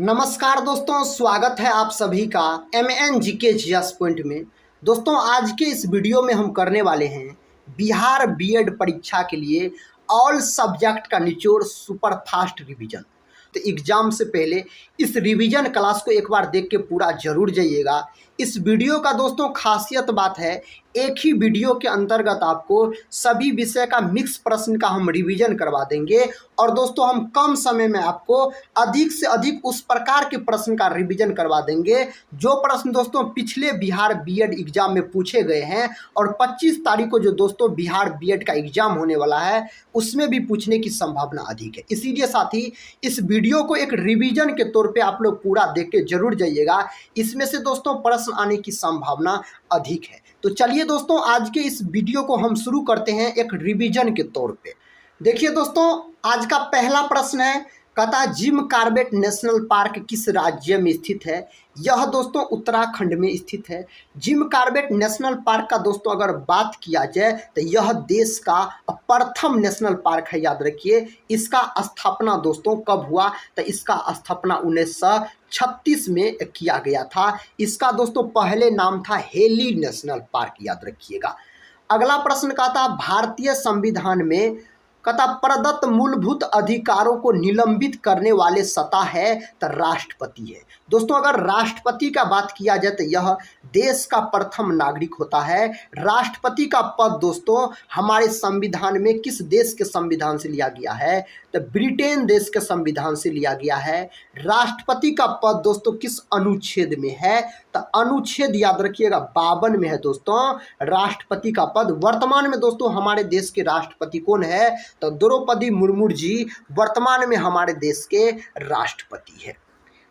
नमस्कार दोस्तों, स्वागत है आप सभी का MNGK जीएस पॉइंट में। दोस्तों, आज के इस वीडियो में हम करने वाले हैं बिहार बीएड परीक्षा के लिए ऑल सब्जेक्ट का निचोड़ सुपर फास्ट रिवीजन। तो एग्ज़ाम से पहले इस रिवीजन क्लास को एक बार देख के पूरा ज़रूर जाइएगा। इस वीडियो का दोस्तों खासियत बात है, एक ही वीडियो के अंतर्गत आपको सभी विषय का मिक्स प्रश्न का हम रिवीजन करवा देंगे और दोस्तों हम कम समय में आपको अधिक से अधिक उस प्रकार के प्रश्न का रिवीजन करवा देंगे जो प्रश्न दोस्तों पिछले बिहार बीएड एग्जाम में पूछे गए हैं और 25 तारीख को जो दोस्तों बिहार बीएड का एग्जाम होने वाला है उसमें भी पूछने की संभावना अधिक है। इसीलिए साथी इस वीडियो को एक रिवीजन के तौर पे आप लोग पूरा देख के जरूर जाइएगा। इसमें से दोस्तों प्रश्न आने की संभावना अधिक है। तो चलिए दोस्तों, आज के इस वीडियो को हम शुरू करते हैं एक रिवीजन के तौर पे। देखिए दोस्तों, आज का पहला प्रश्न है, कहता जिम कॉर्बेट नेशनल पार्क किस राज्य में स्थित है? यह दोस्तों उत्तराखंड में स्थित है। जिम कॉर्बेट नेशनल पार्क का दोस्तों अगर बात किया जाए तो यह देश का प्रथम नेशनल पार्क है, याद रखिए। इसका स्थापना दोस्तों कब हुआ? तो इसका स्थापना 1936 में किया गया था। इसका दोस्तों पहले नाम था हेली नेशनल पार्क, याद रखिएगा। अगला प्रश्न कहता भारतीय संविधान में कहता प्रदत्त मूलभूत अधिकारों को निलंबित करने वाले सत्ता है तो राष्ट्रपति है। दोस्तों अगर राष्ट्रपति का बात किया जाए तो यह देश का प्रथम नागरिक होता है। राष्ट्रपति का पद दोस्तों हमारे संविधान में किस देश के संविधान से लिया गया है? तो ब्रिटेन देश के संविधान से लिया गया है। राष्ट्रपति का पद दोस्तों किस अनुच्छेद में है? तो अनुच्छेद याद रखिएगा 52 में है दोस्तों राष्ट्रपति का पद। वर्तमान में दोस्तों हमारे देश के राष्ट्रपति कौन है? तो द्रौपदी मुर्मू जी वर्तमान में हमारे देश के राष्ट्रपति है।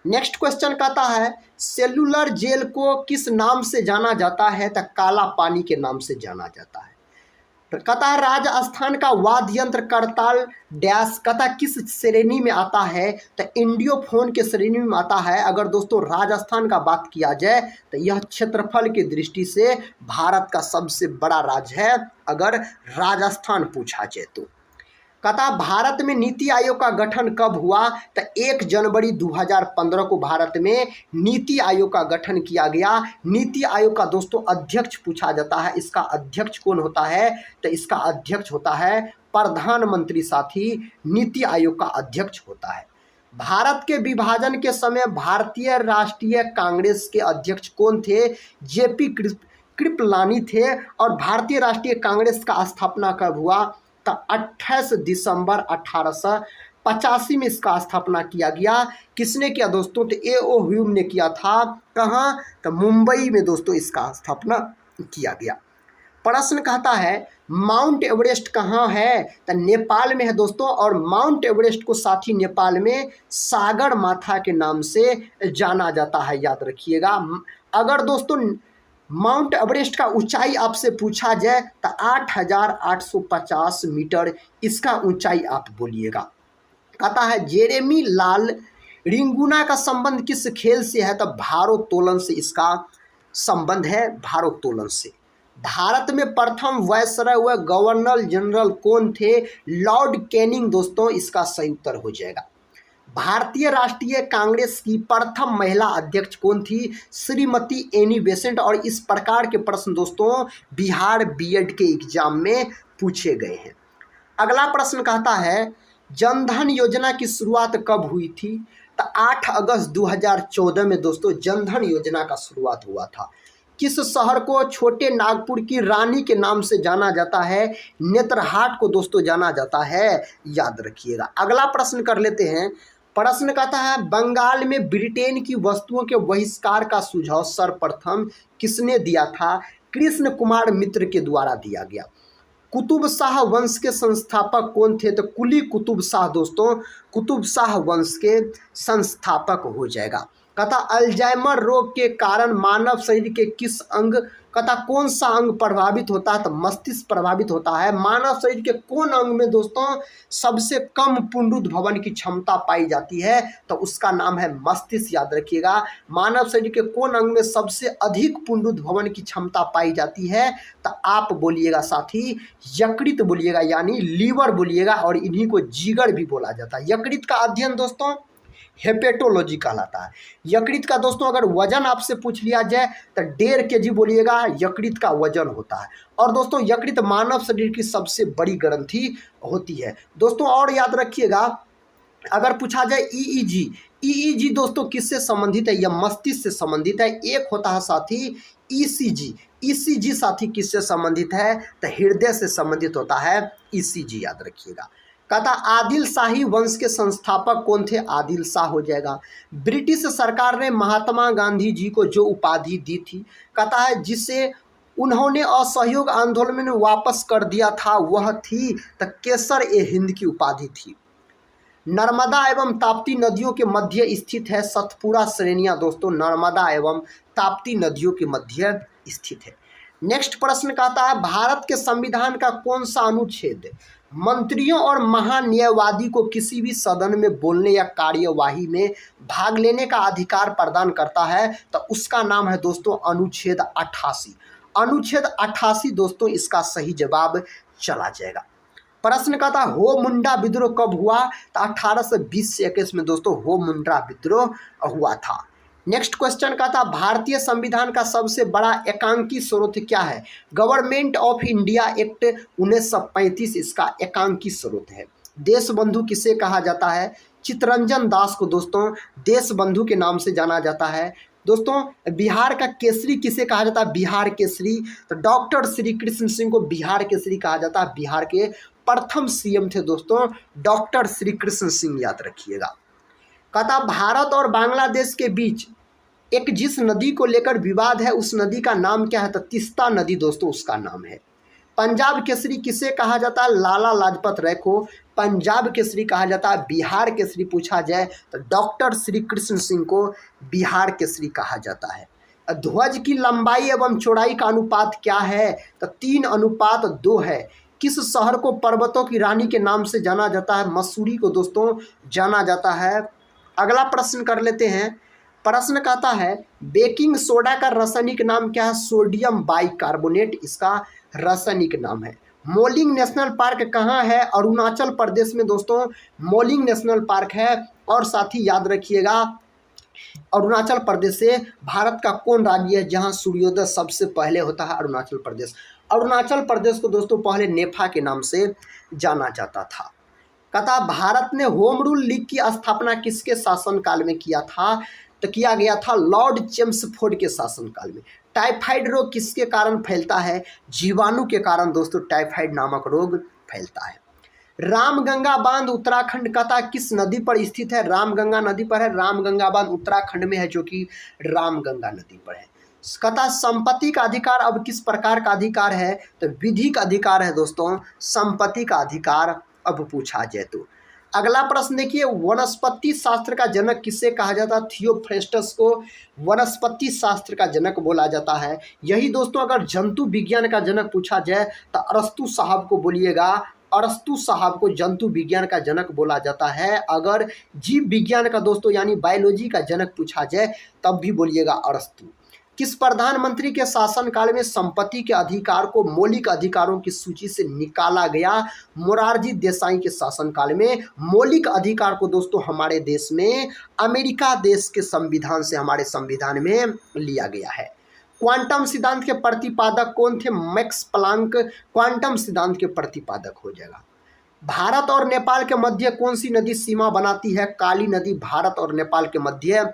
नेक्स्ट क्वेश्चन कहता है सेलुलर जेल को किस नाम से जाना जाता है? तो काला पानी के नाम से जाना जाता है। कहता है राजस्थान का वाद्य यंत्र करताल डैश कहता किस श्रेणी में आता है? तो इंडियोफोन के श्रेणी में आता है। अगर दोस्तों राजस्थान का बात किया जाए तो यह क्षेत्रफल की दृष्टि से भारत का सबसे बड़ा राज्य है अगर राजस्थान पूछा जाए तो। कहता भारत में नीति आयोग का गठन कब हुआ? तो 1 जनवरी 2015 को भारत में नीति आयोग का गठन किया गया। नीति आयोग का दोस्तों अध्यक्ष पूछा जाता है। इसका अध्यक्ष कौन होता है? तो इसका अध्यक्ष होता है प्रधानमंत्री, साथी नीति आयोग का अध्यक्ष होता है। भारत के विभाजन के समय भारतीय राष्ट्रीय कांग्रेस के अध्यक्ष कौन थे? जेपी कृपलानी थे। और भारतीय राष्ट्रीय कांग्रेस का स्थापना कब हुआ? तो 28 दिसंबर 1885 में इसका स्थापना किया गया। किसने किया दोस्तों? तो A.O. ह्यूम ने किया था। कहाँ? तो मुंबई में दोस्तों इसका स्थापना किया गया। प्रश्न कहता है माउंट एवरेस्ट कहाँ है? तो नेपाल में है दोस्तों। और माउंट एवरेस्ट को साथी नेपाल में सागर माथा के नाम से जाना जाता है, याद रखिएगा। अगर दोस्तों माउंट एवरेस्ट का ऊंचाई आपसे पूछा जाए तो 8,850 मीटर इसका ऊंचाई आप बोलिएगा। कहता है जेरेमी लाल रिंगुना का संबंध किस खेल से है? तो भारोत्तोलन से इसका संबंध है, भारोत्तोलन से। भारत में प्रथम वायसराय व गवर्नर जनरल कौन थे? लॉर्ड कैनिंग दोस्तों इसका सही उत्तर हो जाएगा। भारतीय राष्ट्रीय कांग्रेस की प्रथम महिला अध्यक्ष कौन थी? Shrimati Annie Besant. और इस प्रकार के प्रश्न दोस्तों बिहार बीएड के एग्जाम में पूछे गए हैं। अगला प्रश्न कहता है जनधन योजना की शुरुआत कब हुई थी? तो 8 अगस्त 2014 में दोस्तों जनधन योजना का शुरुआत हुआ था। किस शहर को छोटे नागपुर की रानी के नाम से जाना जाता है? नेत्रहाट को दोस्तों जाना जाता है, याद रखिएगा। अगला प्रश्न कर लेते हैं। प्रश्न कहता है बंगाल में ब्रिटेन की वस्तुओं के बहिष्कार का सुझाव सर्वप्रथम किसने दिया था? कृष्ण कुमार मित्र के द्वारा दिया गया। कुतुब शाह वंश के संस्थापक कौन थे? तो कुली कुतुब शाह दोस्तों कुतुब शाह वंश के संस्थापक हो जाएगा। कहता अल्जाइमर रोग के कारण मानव शरीर के किस अंग कहता कौन सा अंग प्रभावित होता है? तो मस्तिष्क प्रभावित होता है। मानव शरीर के कौन अंग में दोस्तों सबसे कम पुनरुद्भवन की क्षमता पाई जाती है? तो उसका नाम है मस्तिष्क, याद रखिएगा। मानव शरीर के कौन अंग में सबसे अधिक पुनरुद्भवन की क्षमता पाई जाती है? तो आप बोलिएगा साथी यकृत बोलिएगा, यानी लीवर बोलिएगा। और इन्हीं को जिगर भी बोला जाता है। यकृत का अध्ययन दोस्तों हेपेटोलॉजी कहलाता है। यकृत का दोस्तों अगर वजन आपसे पूछ लिया जाए तो 1.5 kg बोलिएगा, यकृत का वजन होता है। और दोस्तों यकृत मानव शरीर की सबसे बड़ी ग्रंथि होती है दोस्तों। और याद रखिएगा, अगर पूछा जाए ईईजी, ईईजी दोस्तों किससे संबंधित है? यह मस्तिष्क से संबंधित है। एक होता है साथी ईसीजी, ईसीजी साथी किससे संबंधित है? तो हृदय से संबंधित होता है ईसीजी, याद रखिएगा। कहता आदिल शाही वंश के संस्थापक कौन थे? आदिल शाह हो जाएगा। ब्रिटिश सरकार ने महात्मा गांधी जी को जो उपाधि दी थी, कहता है जिसे उन्होंने असहयोग आंदोलन में वापस कर दिया था, वह थी तो केसर ए हिंद की उपाधि थी। नर्मदा एवं ताप्ती नदियों के मध्य स्थित है सतपुरा श्रेणियां दोस्तों, नर्मदा एवं ताप्ती नदियों के मध्य स्थित है। नेक्स्ट प्रश्न कहता है भारत के संविधान का कौन सा अनुच्छेद मंत्रियों और महान्यायवादी को किसी भी सदन में बोलने या कार्यवाही में भाग लेने का अधिकार प्रदान करता है? तो उसका नाम है दोस्तों अनुच्छेद 88। अनुच्छेद 88 दोस्तों इसका सही जवाब चला जाएगा। प्रश्न का था हो मुंडा विद्रोह कब हुआ? तो 1820 से 21 में दोस्तों हो मुंडा विद्रोह हुआ था। नेक्स्ट क्वेश्चन का था भारतीय संविधान का सबसे बड़ा एकांकी स्रोत क्या है? गवर्नमेंट ऑफ इंडिया एक्ट 1935 इसका एकांकी स्रोत है। देश बंधु किसे कहा जाता है? चित्तरंजन दास को दोस्तों देश बंधु के नाम से जाना जाता है। दोस्तों बिहार का केसरी किसे कहा जाता है? बिहार केसरी तो डॉक्टर श्री कृष्ण सिंह को बिहार केसरी कहा जाता है। बिहार के प्रथम सीएम थे दोस्तों डॉक्टर श्री कृष्ण सिंह, याद रखिएगा। कहता भारत और बांग्लादेश के बीच एक जिस नदी को लेकर विवाद है उस नदी का नाम क्या है? तो तीस्ता नदी दोस्तों उसका नाम है। पंजाब केसरी किसे कहा जाता है? लाला लाजपत राय को पंजाब केसरी कहा जाता है। बिहार केसरी पूछा जाए तो डॉक्टर श्री कृष्ण सिंह को बिहार केसरी कहा जाता है। ध्वज की लंबाई एवं चौड़ाई का अनुपात क्या है? तो 3:2 है। किस शहर को पर्वतों की रानी के नाम से जाना जाता है? मसूरी को दोस्तों जाना जाता है। अगला प्रश्न कर लेते हैं। प्रश्न कहता है बेकिंग सोडा का रासायनिक नाम क्या है? सोडियम बाइकार्बोनेट इसका रासायनिक नाम है। मोलिंग नेशनल पार्क कहाँ है? अरुणाचल प्रदेश में दोस्तों मोलिंग नेशनल पार्क है। और साथ ही याद रखिएगा अरुणाचल प्रदेश से भारत का कौन राज्य है जहां सूर्योदय सबसे पहले होता है? अरुणाचल प्रदेश। अरुणाचल प्रदेश को दोस्तों पहले नेफा के नाम से जाना जाता था। कहता भारत ने होम रूल लीग की स्थापना किसके शासनकाल में किया था? तो किया गया था लॉर्ड चेम्सफोर्ड के शासनकाल में। टाइफाइड रोग किसके कारण फैलता है? जीवाणु के कारण दोस्तों टाइफाइड नामक रोग फैलता है। रामगंगा बांध उत्तराखंड कहता किस नदी पर स्थित है? रामगंगा नदी पर है। रामगंगा बांध उत्तराखंड में है जो कि रामगंगा नदी पर है। कहता संपत्ति का अधिकार अब किस प्रकार का अधिकार है? तो विधिक अधिकार है दोस्तों, संपत्ति का अधिकार अब पूछा जाए तो। अगला प्रश्न देखिए वनस्पति शास्त्र का जनक किसे कहा जाता है? थियोफ्रेस्टस को वनस्पति शास्त्र का जनक बोला जाता है। यही दोस्तों अगर जंतु विज्ञान का जनक पूछा जाए तो अरस्तु साहब को बोलिएगा। अरस्तु साहब को जंतु विज्ञान का जनक बोला जाता है। अगर जीव विज्ञान का दोस्तों यानी बायोलॉजी का जनक पूछा जाए तब भी बोलिएगा अरस्तु। किस प्रधानमंत्री के शासनकाल में संपत्ति के अधिकार को मौलिक अधिकारों की सूची से निकाला गया? मोरारजी देसाई के शासनकाल में मौलिक अधिकार को दोस्तों हमारे देश में अमेरिका देश के संविधान से हमारे संविधान में लिया गया है। क्वांटम सिद्धांत के प्रतिपादक कौन थे? मैक्स प्लांक क्वांटम सिद्धांत के प्रतिपादक हो जाएगा। भारत और नेपाल के मध्य कौन सी नदी सीमा बनाती है? काली नदी भारत और नेपाल के मध्य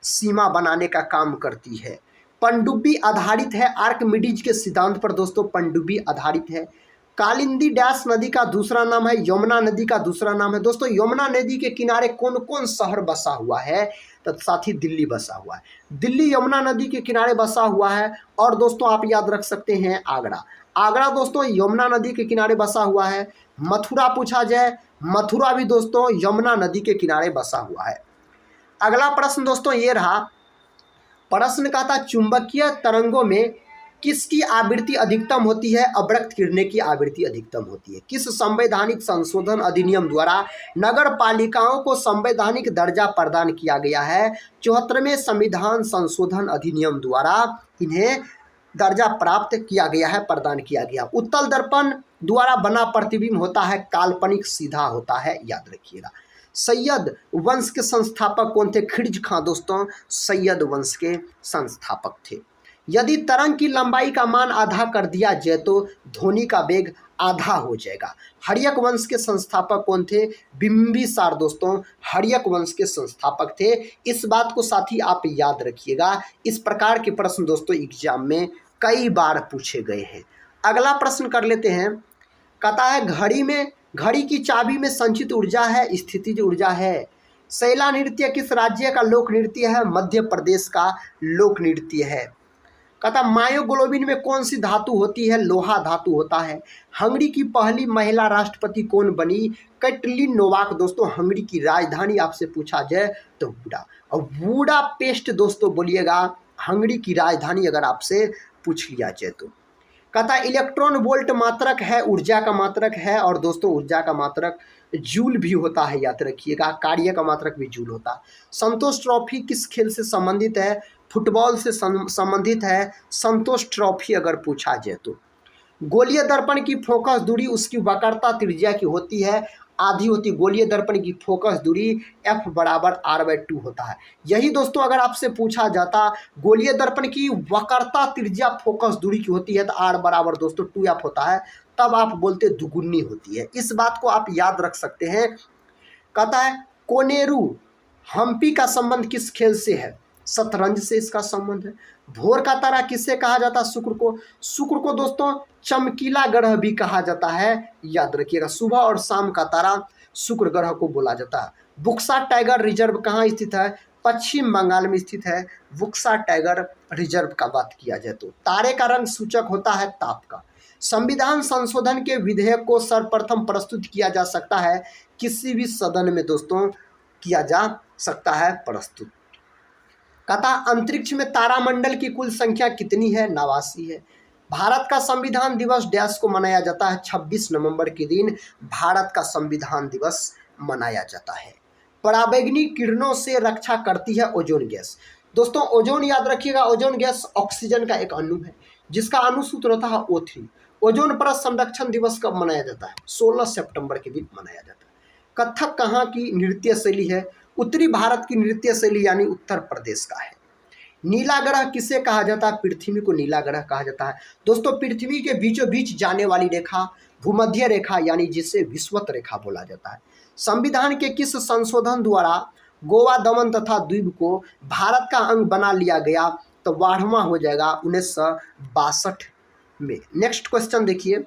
सीमा बनाने का काम करती है। पनडुब्बी आधारित है आर्किमिडीज के सिद्धांत पर दोस्तों पनडुब्बी आधारित है। कालिंदी डैश नदी का दूसरा नाम है, यमुना नदी का दूसरा नाम है। दोस्तों यमुना नदी के किनारे कौन कौन शहर बसा हुआ है? तो साथ ही दिल्ली बसा हुआ है। दिल्ली यमुना नदी के किनारे बसा हुआ है। और दोस्तों आप याद रख सकते हैं आगरा। आगरा दोस्तों यमुना नदी के किनारे बसा हुआ है। मथुरा पूछा जाए, मथुरा भी दोस्तों यमुना नदी के किनारे बसा हुआ है। अगला प्रश्न दोस्तों ये रहा। प्रश्न का था चुंबकीय तरंगों में किसकी आवृत्ति अधिकतम होती है? अवरक्त किरणें की आवृत्ति अधिकतम होती है। किस संवैधानिक संशोधन अधिनियम द्वारा नगर पालिकाओं को संवैधानिक दर्जा प्रदान किया गया है? 74वें संविधान संशोधन अधिनियम द्वारा इन्हें दर्जा प्राप्त किया गया है, प्रदान किया गया। उत्तल दर्पण द्वारा बना प्रतिबिंब होता है काल्पनिक, सीधा होता है, याद रखिएगा। सैयद वंश के संस्थापक कौन थे? खिलजी खां दोस्तों सैयद वंश के संस्थापक थे। यदि तरंग की लंबाई का मान आधा कर दिया जाए तो ध्वनि का वेग आधा हो जाएगा। हर्यक वंश के संस्थापक कौन थे? बिंबिसार दोस्तों हर्यक वंश के संस्थापक थे। इस बात को साथी आप याद रखिएगा। इस प्रकार के प्रश्न दोस्तों एग्जाम में कई बार पूछे गए हैं। अगला प्रश्न कर लेते हैं। कहता है घड़ी की चाबी में संचित ऊर्जा है, स्थितिज ऊर्जा है। शैला नृत्य किस राज्य का लोक नृत्य है? मध्य प्रदेश का लोक नृत्य है। कहता मायोग्लोबिन में कौन सी धातु होती है? लोहा धातु होता है। हंगरी की पहली महिला राष्ट्रपति कौन बनी? कैटलिन नोवाक दोस्तों हंगरी की राजधानी आपसे पूछा जाए तो बूडा। और बूडापेस्ट दोस्तों बोलिएगा हंगरी की राजधानी अगर आपसे पूछ लिया जाए तो। कहता इलेक्ट्रॉन वोल्ट मात्रक है, ऊर्जा का मात्रक है। और दोस्तों ऊर्जा का मात्रक जूल भी होता है, याद रखिएगा। कार्य का मात्रक भी जूल होता है। संतोष ट्रॉफी किस खेल से संबंधित है? फुटबॉल से संबंधित है संतोष ट्रॉफी अगर पूछा जाए तो। गोलीय दर्पण की फोकस दूरी उसकी वक्रता त्रिज्या की होती है, आधी होती। गोलीय दर्पण की फोकस दूरी F बराबर R/2 होता है। यही दोस्तों अगर आपसे पूछा जाता गोलीय दर्पण की वक्रता त्रिज्या फोकस दूरी की होती है तो R बराबर दोस्तों 2F होता है, तब आप बोलते दुगुनी होती है। इस बात को आप याद रख सकते हैं। कहता है कोनेरू हम्पी का संबंध किस खेल से है? शतरंज से इसका संबंध है। भोर का तारा किससे कहा जाता है? शुक्र को। शुक्र को दोस्तों चमकीला ग्रह भी कहा जाता है, याद रखिएगा। सुबह और शाम का तारा शुक्र ग्रह को बोला जाता है। बुक्सा टाइगर रिजर्व कहाँ स्थित है? पश्चिम बंगाल में स्थित है बुक्सा टाइगर रिजर्व का बात किया जाए तो। तारे का रंग सूचक होता है ताप का। संविधान संशोधन के विधेयक को सर्वप्रथम प्रस्तुत किया जा सकता है किसी भी सदन में दोस्तों किया जा सकता है प्रस्तुत। कहता अंतरिक्ष में तारामंडल की कुल संख्या कितनी है? 89 है। भारत का संविधान दिवस डैश को मनाया जाता है? 26 नवंबर के दिन भारत का संविधान दिवस मनाया जाता है। पराबैंगनी किरणों से रक्षा करती है ओजोन गैस। दोस्तों ओजोन याद रखिएगा, ओजोन गैस ऑक्सीजन का एक अणु है जिसका अणु सूत्र होता है O3। ओजोन परत संरक्षण दिवस कब मनाया जाता है? 16 सितंबर के दिन मनाया जाता है। कथक कहाँ की नृत्य शैली है? उत्तरी भारत की नृत्य शैली यानी उत्तर प्रदेश का है। नीला ग्रह किसे कहा जाता है? पृथ्वी को नीला ग्रह कहा जाता है। दोस्तों पृथ्वी के बीचों बीच जाने वाली रेखा भूमध्य रेखा यानी जिसे विषुवत रेखा बोला जाता है। संविधान के किस संशोधन द्वारा गोवा दमन तथा द्वीप को भारत का अंग बना लिया गया? तो 12वां हो जाएगा 1962 में। नेक्स्ट क्वेश्चन देखिए।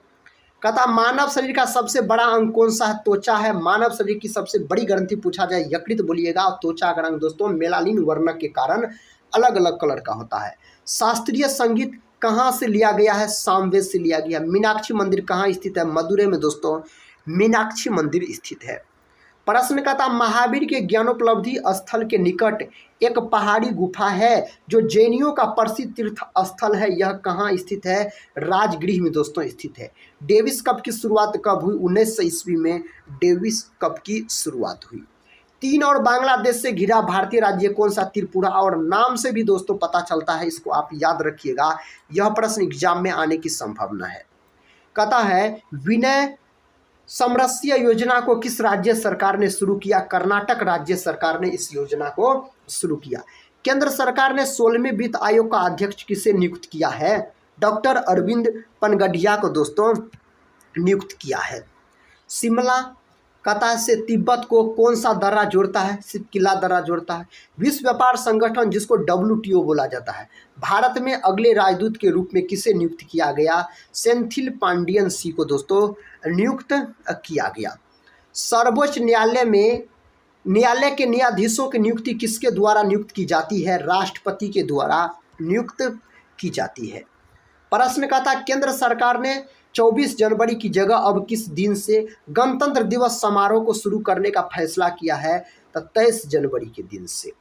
कहता मानव शरीर का सबसे बड़ा अंग कौन सा है? त्वचा है। मानव शरीर की सबसे बड़ी ग्रंथि पूछा जाए यकृत बोलिएगा। और त्वचा का रंग दोस्तों मेलानिन वर्णक के कारण अलग अलग कलर का होता है। शास्त्रीय संगीत कहाँ से लिया गया है? सामवेद से लिया गया। मीनाक्षी मंदिर कहाँ स्थित है? मदुरै में दोस्तों मीनाक्षी मंदिर स्थित है। प्रश्न कहता महावीर के ज्ञानोपलब्धि स्थल के निकट एक पहाड़ी गुफा है जो जैनियों का प्रसिद्ध तीर्थ स्थल है। यह कहाँ स्थित है? राजगृह में दोस्तों स्थित है। डेविस कप की शुरुआत कब हुई? 1900 ईस्वी में डेविस कप की शुरुआत हुई। चीन और बांग्लादेश से घिरा भारतीय राज्य कौन सा? त्रिपुरा। और नाम से भी दोस्तों पता चलता है, इसको आप याद रखिएगा। यह प्रश्न एग्जाम में आने की संभावना है। कहता है विनय समरस्या योजना को किस राज्य सरकार ने शुरू किया? कर्नाटक राज्य सरकार ने इस योजना को शुरू किया। केंद्र सरकार ने 16वें वित्त आयोग का अध्यक्ष किसे नियुक्त किया है? डॉक्टर अरविंद पनगडिया को दोस्तों नियुक्त किया है। शिमला कहता है से तिब्बत को कौन सा दर्रा जोड़ता है? सिपकिला दर्रा जोड़ता है। विश्व व्यापार संगठन जिसको WTO बोला जाता है, भारत में अगले राजदूत के रूप में किसे नियुक्त किया गया? सेंथिल पांडियन सी को दोस्तों नियुक्त किया गया। सर्वोच्च न्यायालय में न्यायालय के न्यायाधीशों की नियुक्ति किसके द्वारा नियुक्त की जाती है? राष्ट्रपति के द्वारा नियुक्त की जाती है। प्रश्न का था केंद्र सरकार ने 24 जनवरी की जगह अब किस दिन से गणतंत्र दिवस समारोह को शुरू करने का फैसला किया है? तो 23 जनवरी के दिन से।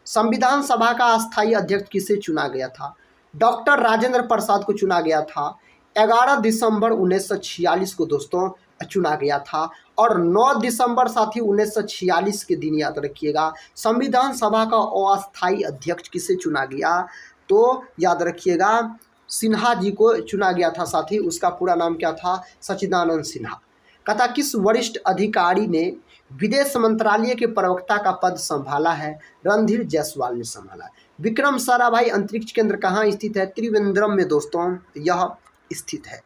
संविधान सभा का अस्थायी अध्यक्ष किसे चुना गया था? डॉक्टर राजेंद्र प्रसाद को चुना गया था। 11 दिसंबर 1946 को दोस्तों चुना गया था। और 9 दिसंबर साथी 1946 के दिन याद रखिएगा संविधान सभा का अस्थायी अध्यक्ष किसे चुना गया? तो याद रखिएगा सिन्हा जी को चुना गया था साथी। उसका पूरा नाम क्या था? सच्चिदानंद सिन्हा। कहता किस वरिष्ठ अधिकारी ने विदेश मंत्रालय के प्रवक्ता का पद संभाला है रणधीर जायसवाल ने संभाला है। विक्रम साराभाई अंतरिक्ष केंद्र कहाँ स्थित है? त्रिवेंद्रम में दोस्तों यह स्थित है।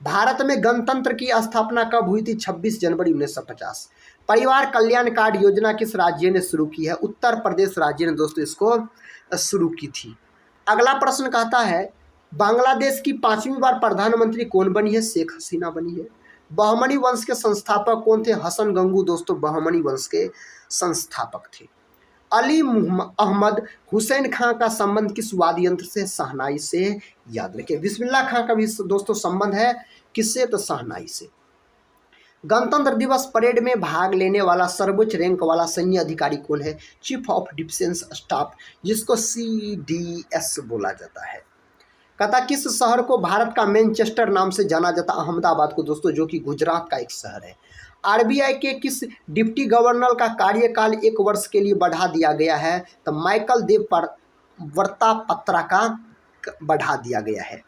भारत में गणतंत्र की स्थापना कब हुई थी? 26 जनवरी 1950। परिवार कल्याण कार्ड योजना किस राज्य ने शुरू की है? उत्तर प्रदेश राज्य ने दोस्तों इसको शुरू की थी। अगला प्रश्न कहता है बांग्लादेश की 5वीं बार प्रधानमंत्री कौन बनी है? शेख हसीना बनी है। बहमनी वंश के संस्थापक कौन थे? हसन गंगू दोस्तों बहमनी वंश के संस्थापक थे। अली अहमद हुसैन खां का संबंध किस वाद्य यंत्र से? शहनाई से। याद रखिए बिस्मिल्लाह खां का भी दोस्तों संबंध है किससे? तो शहनाई से। गणतंत्र दिवस परेड में भाग लेने वाला सर्वोच्च रैंक वाला सैन्य अधिकारी कौन है? चीफ ऑफ डिफेंस स्टाफ, जिसको CDS बोला जाता है। कहता किस शहर को भारत का मैनचेस्टर नाम से जाना जाता? अहमदाबाद को दोस्तों, जो कि गुजरात का एक शहर है। RBI के किस डिप्टी गवर्नर का कार्यकाल 1 वर्ष के लिए बढ़ा दिया गया है? तो माइकल देव वर्ता पत्रा का बढ़ा दिया गया है।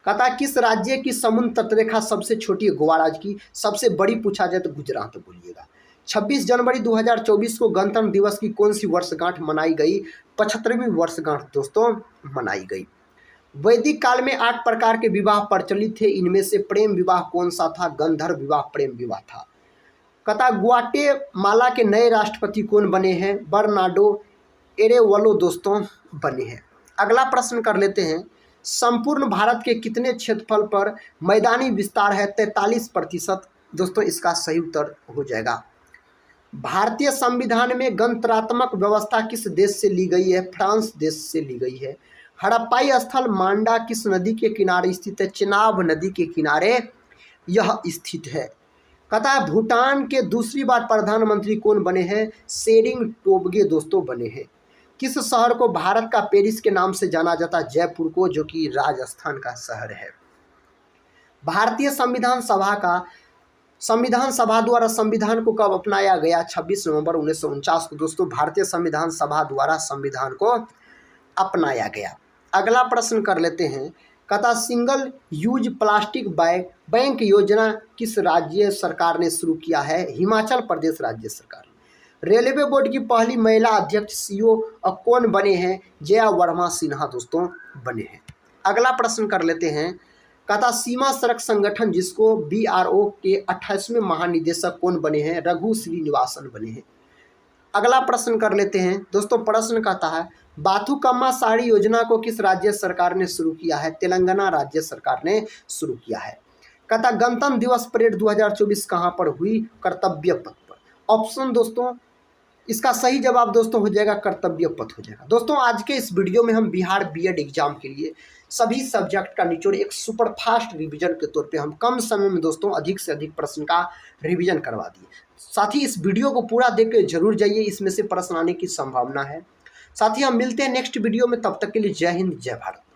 कहता किस राज्य की समुद्र तटरेखा सबसे छोटी है? गोवा राज्य की। सबसे बड़ी पूछा जाए तो गुजरात बोलिएगा। 26 जनवरी 2024 को गणतंत्र दिवस की कौन सी वर्षगांठ मनाई गई? 75वीं वर्षगांठ दोस्तों मनाई गई। वैदिक काल में 8 प्रकार के विवाह प्रचलित थे, इनमें से प्रेम विवाह कौन सा था? गंधर्व विवाह प्रेम विवाह था। कहता ग्वाटेमाला के नए राष्ट्रपति कौन बने हैं? बर्नार्डो एरेवलो दोस्तों बने हैं। अगला प्रश्न कर लेते हैं संपूर्ण भारत के कितने क्षेत्रफल पर मैदानी विस्तार है? 43%। दोस्तों इसका सही उत्तर हो जाएगा। भारतीय संविधान में गणतंत्रात्मक व्यवस्था किस देश से ली गई है? फ्रांस देश से ली गई है। हड़प्पाई स्थल मांडा किस नदी के किनारे स्थित है? चिनाब नदी के किनारे यह स्थित है। कहता है भूटान के दूसरी बार प्रधानमंत्री कौन बने हैं? शेरिंग टोब्गे दोस्तों बने हैं। किस शहर को भारत का पेरिस के नाम से जाना जाता है? जयपुर को, जो कि राजस्थान का शहर है। भारतीय संविधान सभा द्वारा संविधान को कब अपनाया गया? 26 नवंबर 1949 को दोस्तों भारतीय संविधान सभा द्वारा संविधान को अपनाया गया। अगला प्रश्न कर लेते हैं। कहता single use plastic bag bank योजना किस राज्य सरकार ने शुरू किया है? हिमाचल प्रदेश राज्य सरकार। रेलवे बोर्ड की पहली महिला अध्यक्ष CEO कौन बने हैं? जया वर्मा सिन्हा दोस्तों बने हैं। अगला प्रश्न कर लेते हैं। कहता सीमा सड़क संगठन जिसको BRO के 28वें महानिदेशक कौन बने हैं? रघु श्रीनिवासन बने हैं। अगला प्रश्न कर लेते हैं दोस्तों। प्रश्न कहता है बाथुकम्मा साड़ी योजना को किस राज्य सरकार ने शुरू किया है? तेलंगाना राज्य सरकार ने शुरू किया है। कहता गणतंत्र दिवस परेड 2024 कहाँ पर हुई? कर्तव्य पथ पर। ऑप्शन दोस्तों इसका सही जवाब दोस्तों हो जाएगा कर्तव्य पथ हो जाएगा। दोस्तों आज के इस वीडियो में हम बिहार B.Ed एग्जाम के लिए सभी सब्जेक्ट का निचोड़ एक सुपर फास्ट रिवीजन के तौर पे हम कम समय में दोस्तों अधिक से अधिक प्रश्न का रिवीजन करवा दिए। साथ ही इस वीडियो को पूरा देख के जरूर जाइए, इसमें से प्रश्न आने की संभावना है। साथ ही हम मिलते हैं नेक्स्ट वीडियो में, तब तक के लिए जय हिंद जय भारत।